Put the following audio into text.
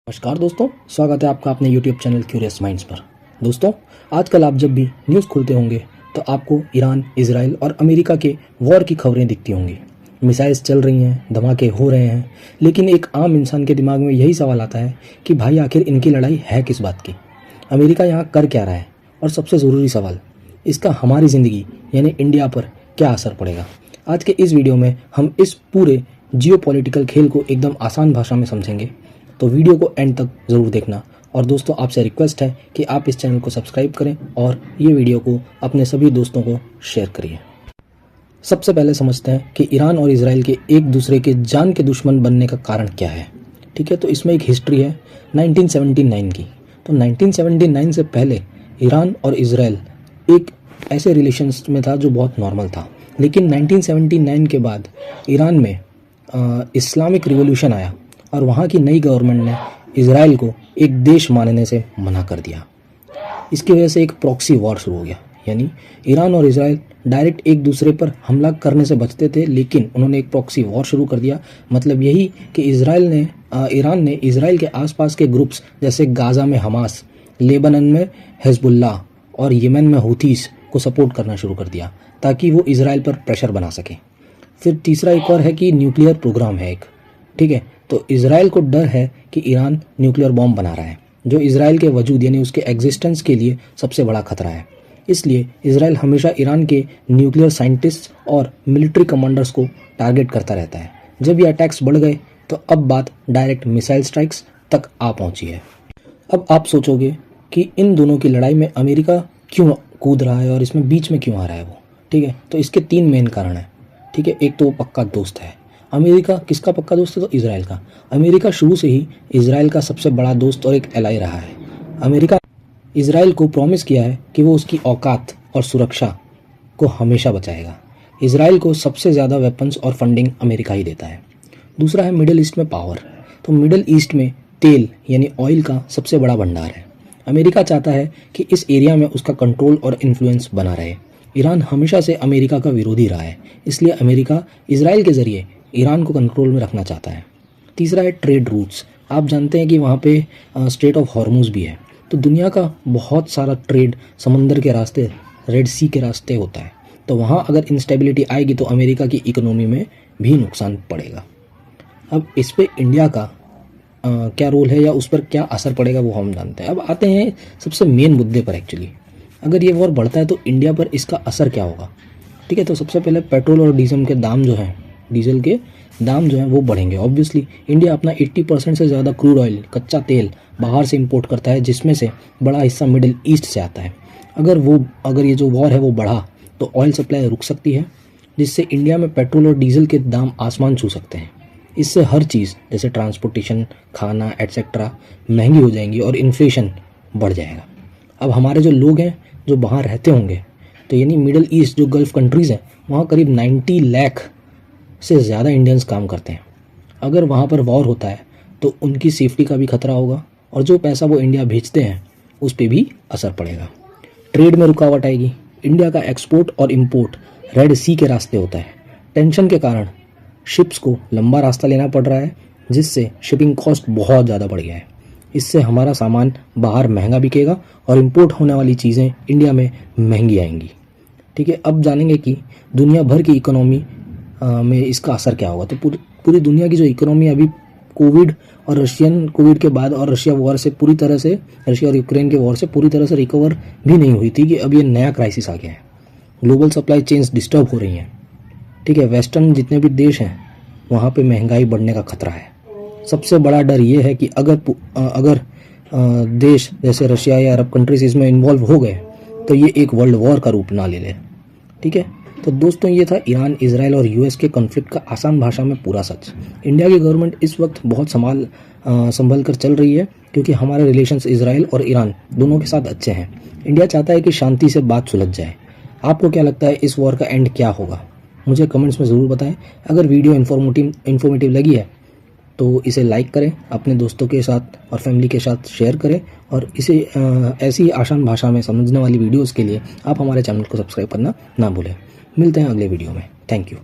नमस्कार दोस्तों, स्वागत है आपका अपने YouTube चैनल क्यूरियस माइंड्स पर। दोस्तों, आजकल आप जब भी न्यूज़ खोलते होंगे तो आपको ईरान, इजराइल और अमेरिका के वॉर की खबरें दिखती होंगी। मिसाइल्स चल रही हैं, धमाके हो रहे हैं, लेकिन एक आम इंसान के दिमाग में यही सवाल आता है कि भाई आखिर इनकी लड़ाई है किस बात की? अमेरिका यहाँ कर क्या रहा है? और सबसे ज़रूरी सवाल, इसका हमारी ज़िंदगी यानी इंडिया पर क्या असर पड़ेगा? आज के इस वीडियो में हम इस पूरे जियोपॉलिटिकल खेल को एकदम आसान भाषा में समझेंगे, तो वीडियो को एंड तक ज़रूर देखना। और दोस्तों, आपसे रिक्वेस्ट है कि आप इस चैनल को सब्सक्राइब करें और ये वीडियो को अपने सभी दोस्तों को शेयर करिए। सबसे पहले समझते हैं कि ईरान और इजराइल के एक दूसरे के जान के दुश्मन बनने का कारण क्या है। ठीक है, तो इसमें एक हिस्ट्री है 1979 की। तो 1979 से पहले ईरान और इजराइल एक ऐसे रिलेशंस में था जो बहुत नॉर्मल था, लेकिन 1979 के बाद ईरान में इस्लामिक रिवॉल्यूशन आया और वहाँ की नई गवर्नमेंट ने इजराइल को एक देश मानने से मना कर दिया। इसकी वजह से एक प्रॉक्सी वॉर शुरू हो गया, यानी ईरान और इजराइल डायरेक्ट एक दूसरे पर हमला करने से बचते थे, लेकिन उन्होंने एक प्रॉक्सी वॉर शुरू कर दिया। मतलब यही कि ईरान ने इजराइल के आसपास के ग्रुप्स जैसे गाज़ा में हमास, लेबनान में हिजबुल्लाह और यमन में हूथीस को सपोर्ट करना शुरू कर दिया ताकि वो इजराइल पर प्रेशर बना सके। फिर तीसरा एक और है कि न्यूक्लियर प्रोग्राम है एक। ठीक है, तो इजराइल को डर है कि ईरान न्यूक्लियर बॉम्ब बना रहा है, जो इजराइल के वजूद यानी उसके एग्जिस्टेंस के लिए सबसे बड़ा खतरा है। इसलिए इजराइल हमेशा ईरान के न्यूक्लियर साइंटिस्ट और मिलिट्री कमांडर्स को टारगेट करता रहता है। जब ये अटैक्स बढ़ गए तो अब बात डायरेक्ट मिसाइल स्ट्राइक्स तक आ पहुंची है। अब आप सोचोगे कि इन दोनों की लड़ाई में अमेरिका क्यों कूद रहा है और इसमें बीच में क्यों आ रहा है वो। ठीक है, तो इसके 3 मेन कारण हैं। ठीक है, एक तो वो पक्का दोस्त है। अमेरिका किसका पक्का दोस्त है? तो इजराइल का। अमेरिका शुरू से ही इजराइल का सबसे बड़ा दोस्त और एक एलाई रहा है। अमेरिका इजराइल को प्रॉमिस किया है कि वो उसकी औकात और सुरक्षा को हमेशा बचाएगा। इजराइल को सबसे ज़्यादा वेपन्स और फंडिंग अमेरिका ही देता है। दूसरा है मिडिल ईस्ट में पावर। तो मिडिल ईस्ट में तेल यानी ऑयल का सबसे बड़ा भंडार है। अमेरिका चाहता है कि इस एरिया में उसका कंट्रोल और इन्फ्लुएंस बना रहे। ईरान हमेशा से अमेरिका का विरोधी रहा है, इसलिए अमेरिका इजराइल के ज़रिए ईरान को कंट्रोल में रखना चाहता है। तीसरा है ट्रेड रूट्स। आप जानते हैं कि वहाँ पे स्ट्रेट ऑफ हॉर्मुज़ भी है, तो दुनिया का बहुत सारा ट्रेड समंदर के रास्ते, रेड सी के रास्ते होता है। तो वहाँ अगर इंस्टेबिलिटी आएगी तो अमेरिका की इकोनॉमी में भी नुकसान पड़ेगा। अब इस पे इंडिया का क्या रोल है या उस पर क्या असर पड़ेगा वो हम जानते हैं। अब आते हैं सबसे मेन मुद्दे पर। एक्चुअली अगर ये वॉर बढ़ता है तो इंडिया पर इसका असर क्या होगा? ठीक है, तो सबसे पहले पेट्रोल और डीजल के दाम जो हैं वो बढ़ेंगे। ऑब्वियसली इंडिया अपना 80% से ज़्यादा क्रूड ऑयल, कच्चा तेल बाहर से इंपोर्ट करता है, जिसमें से बड़ा हिस्सा मिडिल ईस्ट से आता है। अगर ये जो वॉर है वो बढ़ा तो ऑयल सप्लाई रुक सकती है, जिससे इंडिया में पेट्रोल और डीजल के दाम आसमान छू सकते हैं। इससे हर चीज़ जैसे ट्रांसपोर्टेशन, खाना एटसेट्रा महंगी हो जाएंगी और इन्फ्लेशन बढ़ जाएगा। अब हमारे जो लोग हैं जो वहाँ रहते होंगे, तो यानी मिडिल ईस्ट जो गल्फ़ कंट्रीज़ हैं, वहाँ करीब 90 लाख से ज़्यादा इंडियंस काम करते हैं। अगर वहाँ पर वॉर होता है तो उनकी सेफ्टी का भी खतरा होगा और जो पैसा वो इंडिया भेजते हैं उस पर भी असर पड़ेगा। ट्रेड में रुकावट आएगी। इंडिया का एक्सपोर्ट और इंपोर्ट रेड सी के रास्ते होता है। टेंशन के कारण शिप्स को लंबा रास्ता लेना पड़ रहा है, जिससे शिपिंग कॉस्ट बहुत ज़्यादा बढ़ गया है। इससे हमारा सामान बाहर महंगा बिकेगा और इंपोर्ट होने वाली चीज़ें इंडिया में महंगी आएंगी। ठीक है, अब जानेंगे कि दुनिया भर की इकोनॉमी में इसका असर क्या होगा। तो पूरी दुनिया की जो इकोनॉमी अभी कोविड के बाद और रशिया और यूक्रेन के वॉर से पूरी तरह से रिकवर भी नहीं हुई थी कि अब ये नया क्राइसिस आ गया है। ग्लोबल सप्लाई चेन्स डिस्टर्ब हो रही हैं। ठीक है, वेस्टर्न जितने भी देश हैं वहाँ पे महंगाई बढ़ने का खतरा है। सबसे बड़ा डर ये है कि अगर देश जैसे रशिया या अरब कंट्रीज इसमें इन्वॉल्व हो गए तो ये एक वर्ल्ड वॉर का रूप ना ले ले। ठीक है, तो दोस्तों ये था ईरान, इजराइल और यूएस के कॉन्फ्लिक्ट का आसान भाषा में पूरा सच। इंडिया की गवर्नमेंट इस वक्त बहुत संभल कर चल रही है, क्योंकि हमारे रिलेशंस इजराइल और ईरान दोनों के साथ अच्छे हैं। इंडिया चाहता है कि शांति से बात सुलझ जाए। आपको क्या लगता है इस वॉर का एंड क्या होगा? मुझे कमेंट्स में ज़रूर बताएं। अगर वीडियो इन्फॉर्मेटिव लगी है तो इसे लाइक करें, अपने दोस्तों के साथ और फैमिली के साथ शेयर करें, और इसे ऐसी आसान भाषा में समझने वाली वीडियोज़ के लिए आप हमारे चैनल को सब्सक्राइब करना ना भूलें। मिलते हैं अगले वीडियो में। Thank you.